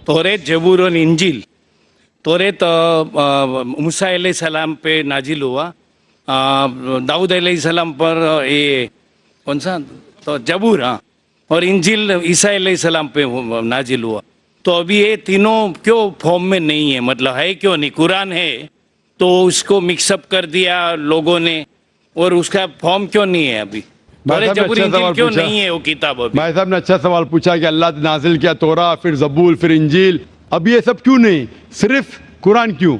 तौरेत, जबूर और इंजील। तौरेत मूसा अलैहिस्सलाम पे नाजिल हुआ, दाऊद अलैहिस्सलाम पर ये कौन सा तो जबूर, हाँ, और इंजील ईसा अलैहिस्सलाम पे नाजिल हुआ। तो अभी ये तीनों क्यों फॉर्म में नहीं है, मतलब है क्यों नहीं? कुरान है तो उसको मिक्सअप कर दिया लोगों ने, और उसका फॉर्म क्यों नहीं है अभी? भाई साहब ने जबूर अच्छा इंजील सवाल क्यों पूछा। नहीं है वो किताब अभी? भाई साहब ने अच्छा सवाल पूछा कि अल्लाह ने नाजिल किया तोरा, फिर जबूर, फिर इंजील, अब ये सब क्यों नहीं, सिर्फ कुरान क्यों?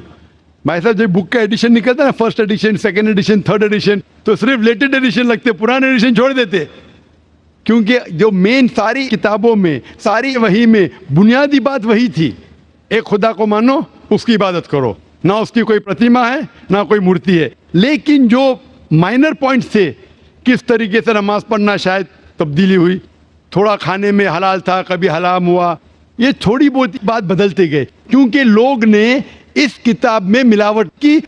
भाई साहब जब बुक का एडिशन निकलता है ना, first edition, second edition, third edition, तो सिर्फ लेटेस्ट एडिशन लगते, पुराने एडिशन छोड़ देते, क्योंकि जो मेन सारी किताबों में, सारी वही में बुनियादी बात वही थी, एक खुदा को मानो, उसकी इबादत करो, ना उसकी कोई प्रतिमा है ना कोई मूर्ति है। लेकिन जो माइनर पॉइंट्स थे, किस तरीके से नमाज पढ़ना शायद तब्दीली हुई, थोड़ा खाने में हलाल था, कभी हराम हुआ, ये थोड़ी बहुत बात बदलते गए, क्योंकि लोग ने इस किताब में मिलावट की।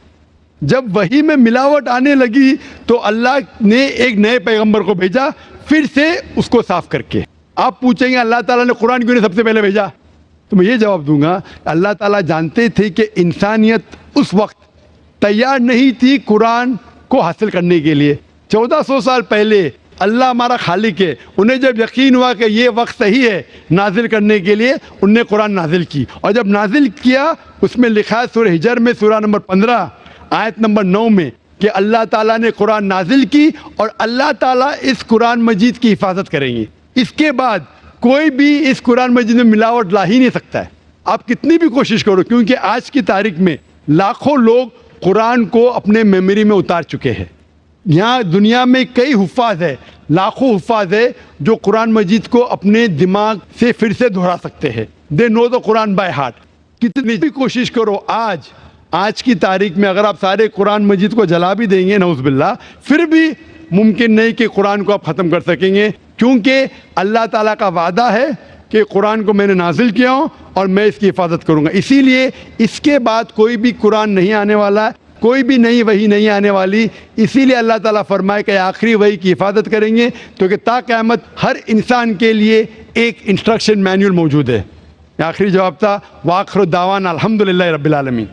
जब वही में मिलावट आने लगी तो अल्लाह ने एक नए पैगंबर को भेजा, फिर से उसको साफ करके। आप पूछेंगे अल्लाह ताला ने कुरान क्यों नहीं सबसे पहले भेजा, तो मैं ये जवाब दूंगा, अल्लाह ताला जानते थे कि इंसानियत उस वक्त तैयार नहीं थी कुरान को हासिल करने के लिए। 1400 साल पहले अल्लाह हमारा खालिक है, उन्हें जब यकीन हुआ कि ये वक्त सही है नाजिल करने के लिए, उनने कुरान नाजिल की। और जब नाजिल किया, उसमें लिखा है सूरह हिजर में सूरह नंबर 15 आयत नंबर 9 में कि अल्लाह ताला ने कुरान नाजिल की और अल्लाह ताला इस कुरान मजीद की हिफाजत करेंगे। इसके बाद कोई भी इस कुरान मजीद में मिलावट ला ही नहीं सकता है, आप कितनी भी कोशिश करो, क्योंकि आज की तारीख में लाखों लोग कुरान को अपने मेमोरी में उतार चुके हैं। यहाँ दुनिया में कई हुफ़ाज़ है, लाखों हुफ़ाज़ है जो कुरान मजीद को अपने दिमाग से फिर से दोहरा सकते हैं। They know the Quran by heart. कितनी भी कोशिश करो, आज की तारीख में अगर आप सारे कुरान मजीद को जला भी देंगे नऊज़-बिल्लाह, फिर भी मुमकिन नहीं कि कुरान को आप ख़त्म कर सकेंगे, क्योंकि अल्लाह ताला का वादा है कि कुरान को मैंने नाजिल किया हूँ और मैं इसकी हिफाजत करूँगा। इसीलिए इसके बाद कोई भी कुरान नहीं आने वाला है, कोई भी नई वही नहीं आने वाली। इसीलिए अल्लाह ताला फरमाए कि आखिरी वही की हिफाजत करेंगे, क्योंकि ता क़यामत हर इंसान के लिए एक इंस्ट्रक्शन मैनुअल मौजूद है। आखिरी जवाब था वाखिर दावाना अल्हम्दुलिल्लाहि रब्बिल आलमीन।